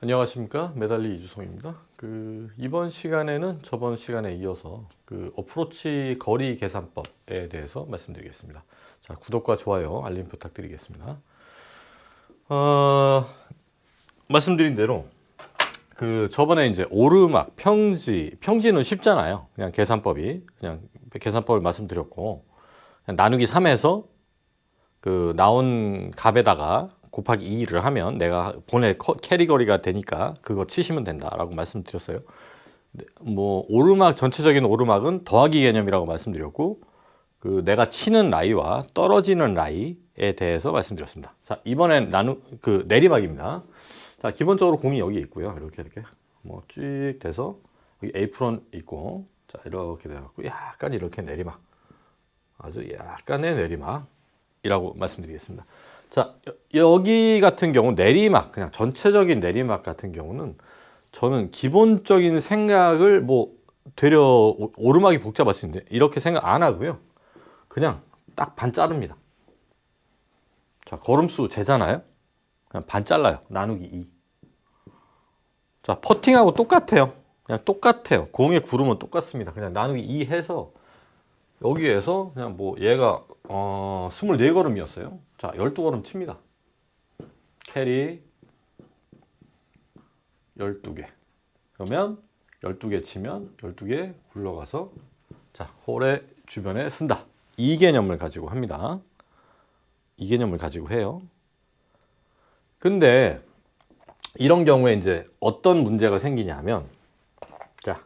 안녕하십니까, 메달리 이주성입니다. 이번 시간에는 저번 시간에 이어서 어프로치 거리 계산법에 대해서 말씀드리겠습니다. 자, 구독과 좋아요, 알림 부탁드리겠습니다. 말씀드린 대로 저번에 이제 오르막, 평지는 쉽잖아요. 그냥 계산법이 그냥 계산법을 말씀드렸고, 그냥 나누기 3에서 나온 값에다가 곱하기 2를 하면 내가 보낼 캐리 거리가 되니까 그거 치시면 된다라고 말씀드렸어요. 뭐 오르막, 전체적인 오르막은 더하기 개념이라고 말씀드렸고, 내가 치는 라이와 떨어지는 라이에 대해서 말씀드렸습니다. 자, 이번엔 내리막입니다. 자, 기본적으로 공이 여기 있고요. 이렇게 뭐 쭉 돼서 여기 에이프론 있고, 자, 이렇게 돼갖고 약간 이렇게 내리막, 아주 약간의 내리막이라고 말씀드리겠습니다. 자, 여기 같은 경우 내리막, 그냥 전체적인 내리막 같은 경우는 저는 기본적인 생각을 되려 오르막이 복잡할 수 있는데 이렇게 생각 안 하고요. 그냥 딱 반 자릅니다. 자, 걸음수 재잖아요. 그냥 반 잘라요. 나누기 2. 자, 퍼팅하고 똑같아요. 그냥 똑같아요. 공의 구름은 똑같습니다. 그냥 나누기 2 해서 여기에서 그냥 얘가 24걸음이었어요. 자, 12걸음 칩니다. 캐리 12개. 그러면 12개 치면 12개 굴러가서 자, 홀의 주변에 쓴다. 이 개념을 가지고 합니다. 이 개념을 가지고 해요. 근데 이런 경우에 이제 어떤 문제가 생기냐면, 자,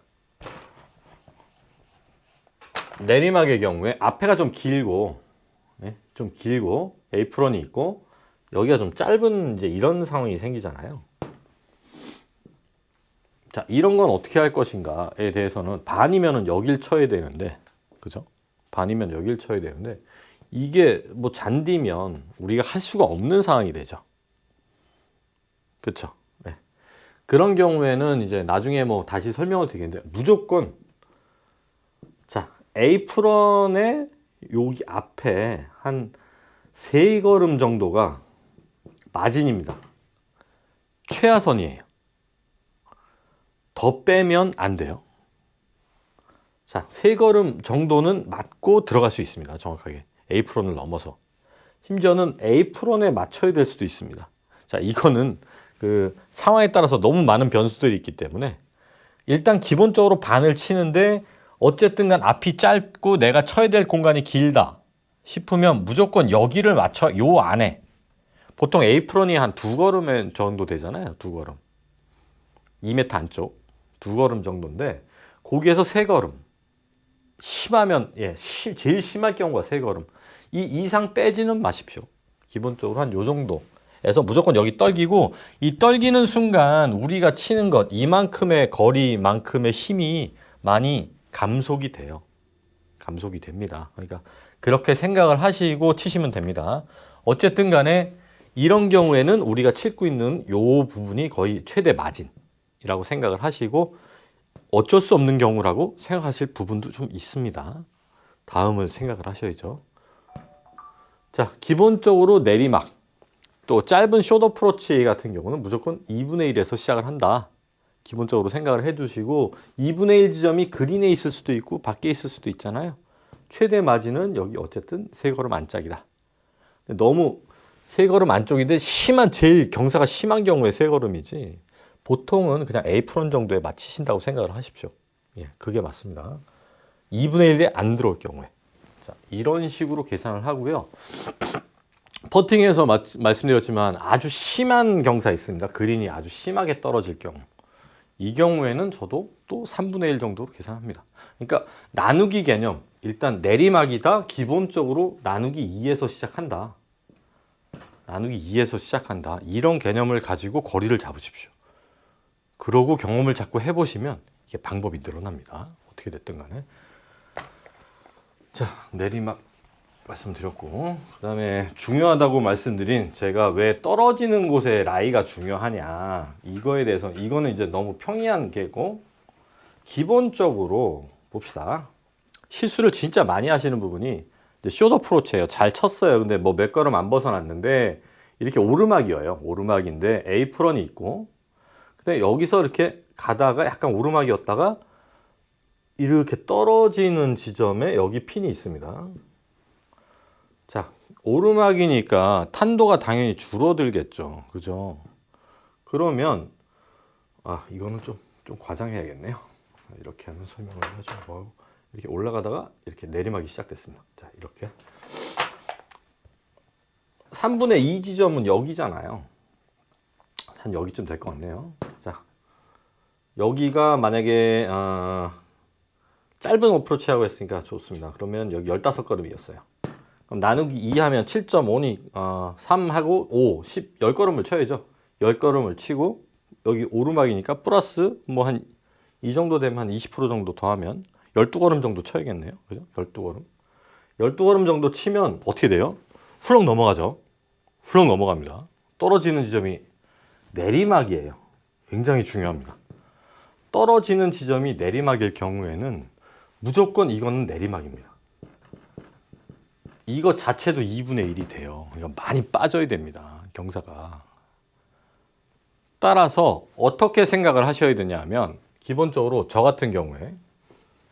내리막의 경우에 앞에가 좀 길고, 에이프런이 있고, 여기가 좀 짧은 이제 이런 상황이 생기잖아요. 자, 이런 건 어떻게 할 것인가에 대해서는 반이면은 여길 쳐야 되는데, 그죠? 반이면 여길 쳐야 되는데, 이게 잔디면 우리가 할 수가 없는 상황이 되죠. 그쵸? 네. 그런 경우에는 이제 나중에 다시 설명을 드리겠는데, 무조건, 자, 에이프런의 여기 앞에 한 3걸음 정도가 마진입니다. 최하선이에요. 더 빼면 안 돼요. 자, 3걸음 정도는 맞고 들어갈 수 있습니다. 정확하게. 에이프론을 넘어서. 심지어는 에이프론에 맞춰야 될 수도 있습니다. 자, 이거는 상황에 따라서 너무 많은 변수들이 있기 때문에 일단 기본적으로 반을 치는데 어쨌든 간 앞이 짧고 내가 쳐야 될 공간이 길다 싶으면 무조건 여기를 맞춰, 요 안에. 보통 에이프론이 한 2걸음 정도 되잖아요. 2걸음. 2m 안쪽. 2걸음 정도인데 거기에서 3걸음. 심하면 제일 심할 경우가 3걸음. 이 이상 빼지는 마십시오. 기본적으로 한 요 정도에서 무조건 여기 떨기고, 이 떨기는 순간 우리가 치는 것 이만큼의 거리만큼의 힘이 많이 감속이 돼요. 감속이 됩니다. 그러니까 그렇게 생각을 하시고 치시면 됩니다. 어쨌든 간에 이런 경우에는 우리가 치고 있는 요 부분이 거의 최대 마진이라고 생각을 하시고, 어쩔 수 없는 경우라고 생각하실 부분도 좀 있습니다. 다음은 생각을 하셔야죠. 자, 기본적으로 내리막, 또 짧은 숏 어프로치 같은 경우는 무조건 2분의 1에서 시작을 한다. 기본적으로 생각을 해두시고, 2분의 1 지점이 그린에 있을 수도 있고 밖에 있을 수도 있잖아요. 최대 마진은 여기 어쨌든 3걸음 안짝이다. 너무 3걸음 안쪽인데 제일 경사가 심한 경우에 3걸음이지, 보통은 그냥 에이프론 정도에 맞추신다고 생각을 하십시오. 예, 그게 맞습니다. 2분의 1에 안 들어올 경우에. 자, 이런 식으로 계산을 하고요. 퍼팅에서 말씀드렸지만 아주 심한 경사 있습니다. 그린이 아주 심하게 떨어질 경우. 이 경우에는 저도 또 3분의 1 정도로 계산합니다. 그러니까 나누기 개념, 일단 내리막이다. 기본적으로 나누기 2에서 시작한다. 나누기 2에서 시작한다. 이런 개념을 가지고 거리를 잡으십시오. 그러고 경험을 자꾸 해보시면 이게 방법이 늘어납니다. 어떻게 됐든 간에. 자, 내리막 말씀드렸고, 그 다음에 중요하다고 말씀드린, 제가 왜 떨어지는 곳에 라이가 중요하냐, 이거에 대해서, 이거는 이제 너무 평이한 게고, 기본적으로 봅시다. 실수를 진짜 많이 하시는 부분이 이제 숏 어프로치예요. 잘 쳤어요. 근데 몇 걸음 안 벗어났는데 이렇게 오르막이에요. 오르막인데 에이프런이 있고, 근데 여기서 이렇게 가다가 약간 오르막이었다가 이렇게 떨어지는 지점에 여기 핀이 있습니다. 자, 오르막이니까 탄도가 당연히 줄어들겠죠. 그죠? 그러면, 이거는 좀 과장해야겠네요. 이렇게 하면 설명을 하죠. 이렇게 올라가다가 이렇게 내리막이 시작됐습니다. 자, 이렇게. 3분의 2 지점은 여기잖아요. 한 여기쯤 될 것 같네요. 자, 여기가 만약에, 짧은 어프로치라고 했으니까 좋습니다. 그러면 여기 15걸음이었어요. 그럼 나누기 2 하면 7.5니 3하고 5, 10, 10걸음을 쳐야죠. 10걸음을 치고 여기 오르막이니까 플러스 뭐 한 이 정도 되면 한 20% 정도 더하면 12걸음 정도 쳐야겠네요. 그죠? 12걸음. 12걸음 정도 치면 어떻게 돼요? 훌렁 넘어가죠. 훌렁 넘어갑니다. 떨어지는 지점이 내리막이에요. 굉장히 중요합니다. 떨어지는 지점이 내리막일 경우에는 무조건 이거는 내리막입니다. 이거 자체도 2분의 1이 돼요. 그러니까 많이 빠져야 됩니다. 경사가. 따라서 어떻게 생각을 하셔야 되냐 하면 기본적으로 저 같은 경우에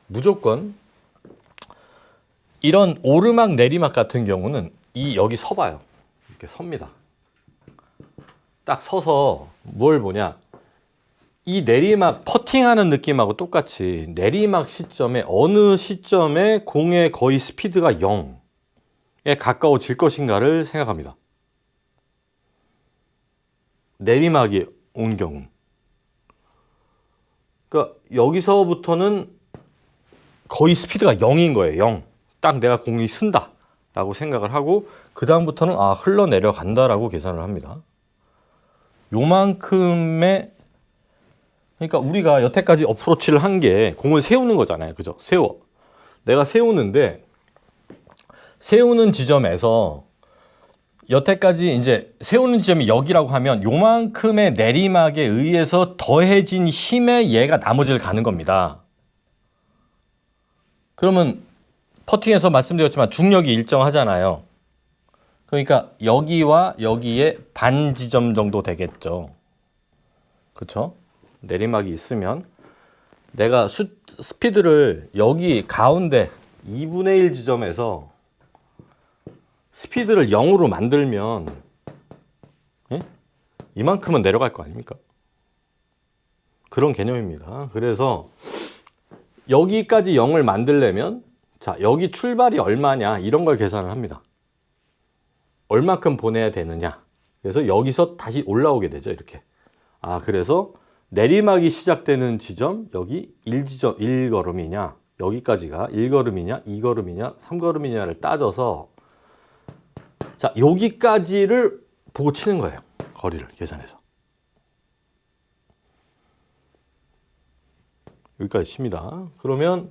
무조건 이런 오르막 내리막 같은 경우는 여기 서봐요. 이렇게 섭니다. 딱 서서 뭘 보냐. 이 내리막 퍼팅하는 느낌하고 똑같이 내리막 시점에 어느 시점에 공의 거의 스피드가 0에 가까워질 것인가를 생각합니다. 내리막이 온 경우. 그러니까 여기서부터는 거의 스피드가 0인 거예요. 0. 딱 내가 공이 쓴다 라고 생각을 하고 그 다음부터는 흘러내려간다라고 계산을 합니다. 요만큼의 그러니까 우리가 여태까지 어프로치를 한 게 공을 세우는 거잖아요. 그죠? 내가 세우는데 세우는 지점에서 여태까지 이제 세우는 지점이 여기라고 하면 요만큼의 내리막에 의해서 더해진 힘에 얘가 나머지를 가는 겁니다. 그러면 퍼팅에서 말씀드렸지만 중력이 일정하잖아요. 그러니까 여기와 여기에 반 지점 정도 되겠죠. 그렇죠? 내리막이 있으면 내가 스피드를 여기 가운데 2분의 1 지점에서 스피드를 0으로 만들면 이만큼은 내려갈 거 아닙니까? 그런 개념입니다. 그래서 여기까지 0을 만들려면 자, 여기 출발이 얼마냐 이런 걸 계산을 합니다. 얼마큼 보내야 되느냐. 그래서 여기서 다시 올라오게 되죠. 이렇게. 그래서 내리막이 시작되는 지점 여기 1걸음이냐 여기까지가 1걸음이냐 2걸음이냐 3걸음이냐를 따져서 자, 여기까지를 보고 치는 거예요. 거리를 계산해서. 여기까지 칩니다. 그러면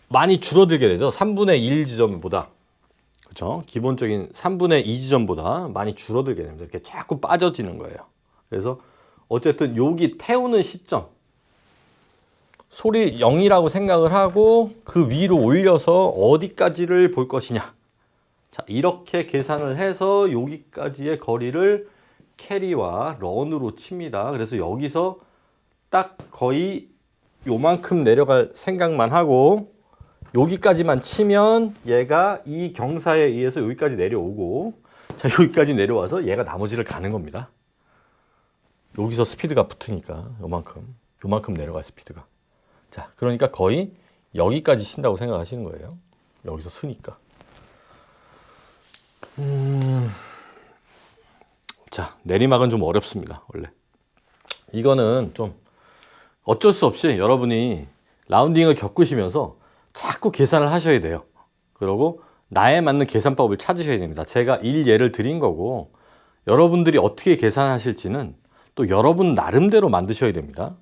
많이 줄어들게 되죠. 3분의 1 지점보다. 그렇죠? 기본적인 3분의 2 지점보다 많이 줄어들게 됩니다. 이렇게 자꾸 빠져지는 거예요. 그래서 어쨌든 여기 태우는 시점 소리 0이라고 생각을 하고 그 위로 올려서 어디까지를 볼 것이냐. 자, 이렇게 계산을 해서 여기까지의 거리를 캐리와 런으로 칩니다. 그래서 여기서 딱 거의 요만큼 내려갈 생각만 하고 여기까지만 치면 얘가 이 경사에 의해서 여기까지 내려오고 자, 여기까지 내려와서 얘가 나머지를 가는 겁니다. 여기서 스피드가 붙으니까 요만큼 내려갈 스피드가. 자, 그러니까 거의 여기까지 친다고 생각하시는 거예요. 여기서 쓰니까. 자, 내리막은 좀 어렵습니다. 원래 이거는 좀 어쩔 수 없이 여러분이 라운딩을 겪으시면서 자꾸 계산을 하셔야 돼요. 그리고 나에 맞는 계산법을 찾으셔야 됩니다. 제가 예를 드린 거고 여러분들이 어떻게 계산하실지는 또 여러분 나름대로 만드셔야 됩니다.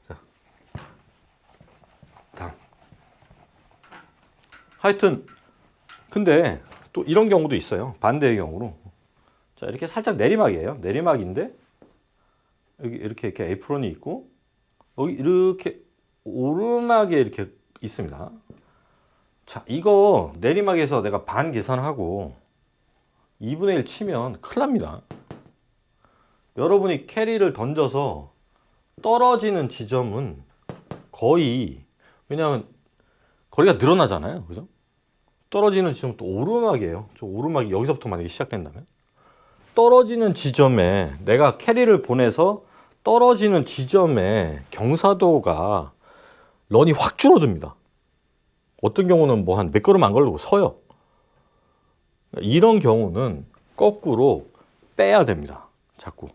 자, 다음. 하여튼 근데 또 이런 경우도 있어요. 반대의 경우로. 자, 이렇게 살짝 내리막이에요. 내리막인데 여기 이렇게 에이프론이 있고 여기 이렇게 오르막에 이렇게 있습니다. 자, 이거 내리막에서 내가 반 계산하고 2분의 1 치면 큰일 납니다. 여러분이 캐리를 던져서 떨어지는 지점은 거의, 왜냐하면 거리가 늘어나잖아요. 그죠? 떨어지는 지점은 또 오르막이에요. 저 오르막이 여기서부터 만약에 시작된다면 떨어지는 지점에 내가 캐리를 보내서 떨어지는 지점에 경사도가 런이 확 줄어듭니다. 어떤 경우는 뭐 한 몇 걸음 안 걸리고 서요. 이런 경우는 거꾸로 빼야 됩니다. 자꾸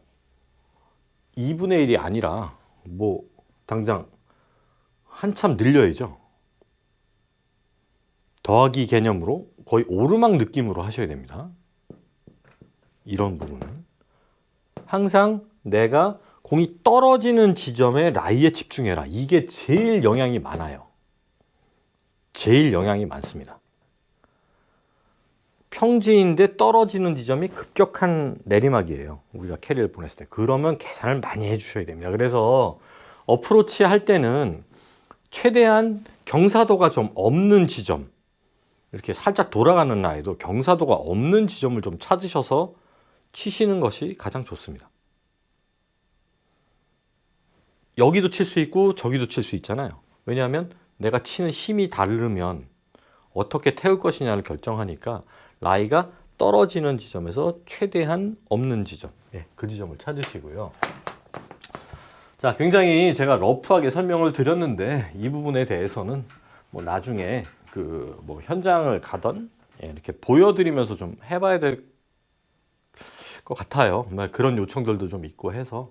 2분의 1이 아니라 뭐 당장 한참 늘려야죠. 더하기 개념으로 거의 오르막 느낌으로 하셔야 됩니다. 이런 부분은 항상 내가 공이 떨어지는 지점에 라이에 집중해라. 이게 제일 영향이 많아요. 제일 영향이 많습니다. 평지인데 떨어지는 지점이 급격한 내리막이에요. 우리가 캐리를 보냈을 때. 그러면 계산을 많이 해주셔야 됩니다. 그래서 어프로치 할 때는 최대한 경사도가 좀 없는 지점, 이렇게 살짝 돌아가는 라이도 경사도가 없는 지점을 좀 찾으셔서 치시는 것이 가장 좋습니다. 여기도 칠 수 있고 저기도 칠 수 있잖아요. 왜냐하면 내가 치는 힘이 다르면 어떻게 태울 것이냐를 결정하니까 라이가 떨어지는 지점에서 최대한 없는 지점, 그 지점을 찾으시고요. 자, 굉장히 제가 러프하게 설명을 드렸는데 이 부분에 대해서는 뭐 나중에 그 뭐 현장을 가던 이렇게 보여드리면서 좀 해봐야 될 것 같아요. 그런 요청들도 좀 있고 해서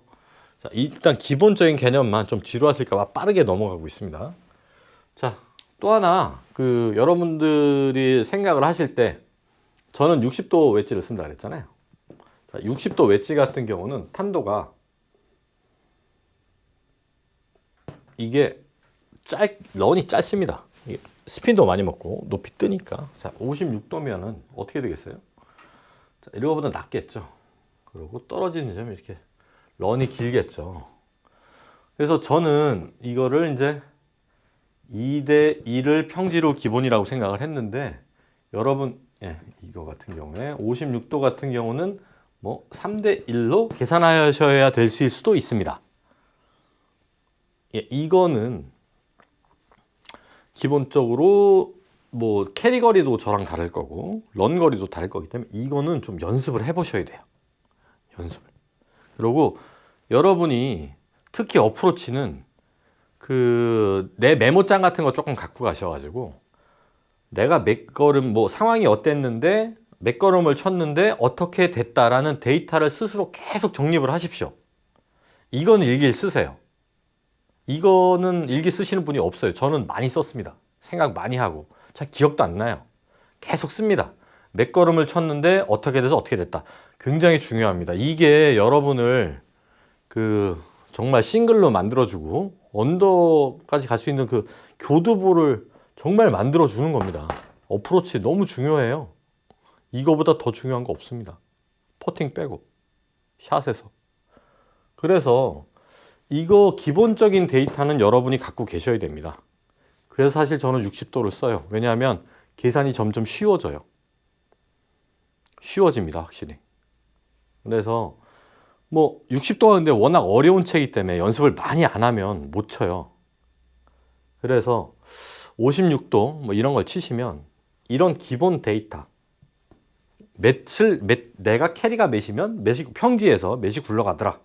자, 일단 기본적인 개념만 좀 지루하실까 봐 빠르게 넘어가고 있습니다. 자, 또 하나 그 여러분들이 생각을 하실 때 저는 60도 웨지를 쓴다 그랬잖아요. 자, 60도 웨지 같은 경우는 탄도가 이게 런이 짧습니다. 스핀도 많이 먹고 높이 뜨니까. 자, 56도면은 어떻게 되겠어요? 자, 이거보다 낮겠죠. 그리고 떨어지는 점이 이렇게 런이 길겠죠. 그래서 저는 이거를 이제 2대 2를 평지로 기본이라고 생각을 했는데 여러분 이거 같은 경우에 56도 같은 경우는 뭐 3대 1로 계산하셔야 될 수도 있습니다. 이거는 기본적으로 뭐 캐리 거리도 저랑 다를 거고 런 거리도 다를 거기 때문에 이거는 좀 연습을 해 보셔야 돼요. 연습을. 그리고 여러분이 특히 어프로치는 그 내 메모장 같은 거 조금 갖고 가셔가지고 내가 몇 걸음 뭐 상황이 어땠는데 몇 걸음을 쳤는데 어떻게 됐다라는 데이터를 스스로 계속 정립을 하십시오. 이건 일기를 쓰세요. 이거는 일기 쓰시는 분이 없어요. 저는 많이 썼습니다. 생각 많이 하고 잘 기억도 안 나요. 계속 씁니다. 몇 걸음을 쳤는데 어떻게 돼서 어떻게 됐다. 굉장히 중요합니다. 이게 여러분을 그 정말 싱글로 만들어주고 언더까지 갈 수 있는 그 교두보를 정말 만들어주는 겁니다. 어프로치 너무 중요해요. 이거보다 더 중요한 거 없습니다. 퍼팅 빼고 샷에서. 그래서 이거 기본적인 데이터는 여러분이 갖고 계셔야 됩니다. 그래서 사실 저는 60도를 써요. 왜냐하면 계산이 점점 쉬워져요. 쉬워집니다, 확실히. 그래서 뭐 60도가 근데 워낙 어려운 채이기 때문에 연습을 많이 안 하면 못 쳐요. 그래서 56도 뭐 이런 걸 치시면 이런 기본 데이터 내가 캐리가 몇이면 평지에서 몇이 굴러가더라.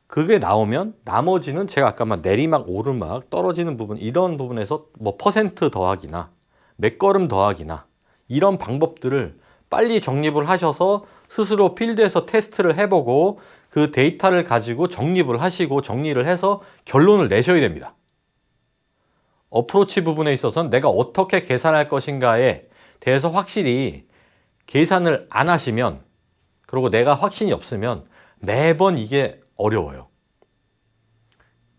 그게 나오면 나머지는 제가 아까 막 내리막, 오르막, 떨어지는 부분 이런 부분에서 뭐 퍼센트 더하기나 몇 걸음 더하기나 이런 방법들을 빨리 정립을 하셔서 스스로 필드에서 테스트를 해보고 그 데이터를 가지고 정립을 하시고 정리를 해서 결론을 내셔야 됩니다. 어프로치 부분에 있어서는 내가 어떻게 계산할 것인가에 대해서 확실히 계산을 안 하시면 그리고 내가 확신이 없으면 매번 이게 어려워요.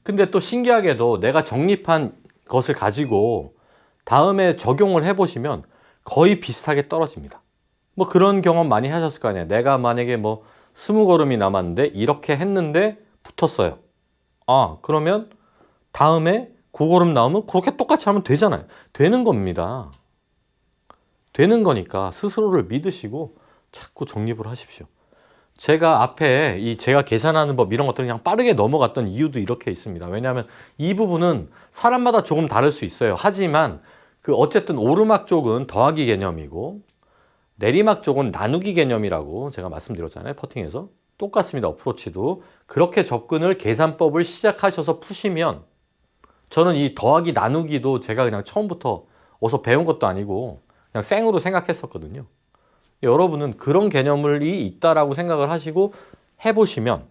근데 또 신기하게도 내가 정립한 것을 가지고 다음에 적용을 해보시면 거의 비슷하게 떨어집니다. 뭐 그런 경험 많이 하셨을 거 아니에요. 내가 만약에 뭐 20걸음이 남았는데 이렇게 했는데 붙었어요. 아, 그러면 다음에 그 걸음 나오면 그렇게 똑같이 하면 되잖아요. 되는 겁니다. 되는 거니까 스스로를 믿으시고 자꾸 정립을 하십시오. 제가 앞에 제가 계산하는 법 이런 것들 그냥 빠르게 넘어갔던 이유도 이렇게 있습니다. 왜냐하면 이 부분은 사람마다 조금 다를 수 있어요. 하지만 어쨌든 오르막 쪽은 더하기 개념이고 내리막 쪽은 나누기 개념이라고 제가 말씀드렸잖아요. 퍼팅에서. 똑같습니다. 어프로치도. 그렇게 접근을 계산법을 시작하셔서 푸시면 저는 이 더하기 나누기도 제가 그냥 처음부터 어디서 배운 것도 아니고 그냥 생으로 생각했었거든요. 여러분은 그런 개념이 있다라고 생각을 하시고 해보시면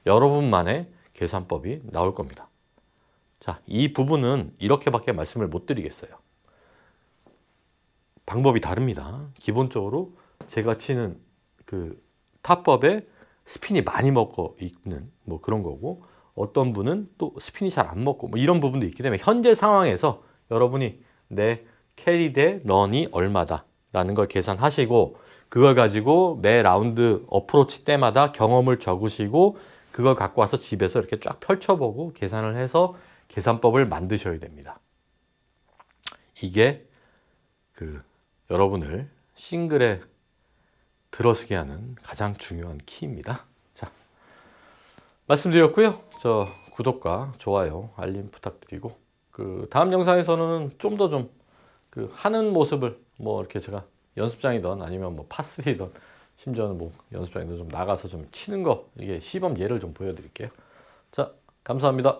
여러분만의 계산법이 나올 겁니다. 자, 이 부분은 이렇게밖에 말씀을 못 드리겠어요. 방법이 다릅니다. 기본적으로 제가 치는 타법에 스핀이 많이 먹고 있는 뭐 그런 거고, 어떤 분은 또 스핀이 잘 안 먹고 뭐 이런 부분도 있기 때문에 현재 상황에서 여러분이 내 캐리 대 런이 얼마다 라는 걸 계산하시고, 그걸 가지고 매 라운드 어프로치 때마다 경험을 적으시고 그걸 갖고 와서 집에서 이렇게 쫙 펼쳐보고 계산을 해서 계산법을 만드셔야 됩니다. 이게 여러분을 싱글에 들어서게 하는 가장 중요한 키입니다. 자, 말씀드렸고요. 저 구독과 좋아요, 알림 부탁드리고, 다음 영상에서는 좀 더 하는 모습을 뭐 이렇게 제가 연습장이든 아니면 뭐 파3든 심지어는 뭐 연습장이든 좀 나가서 좀 치는 거, 이게 시범 예를 좀 보여드릴게요. 자, 감사합니다.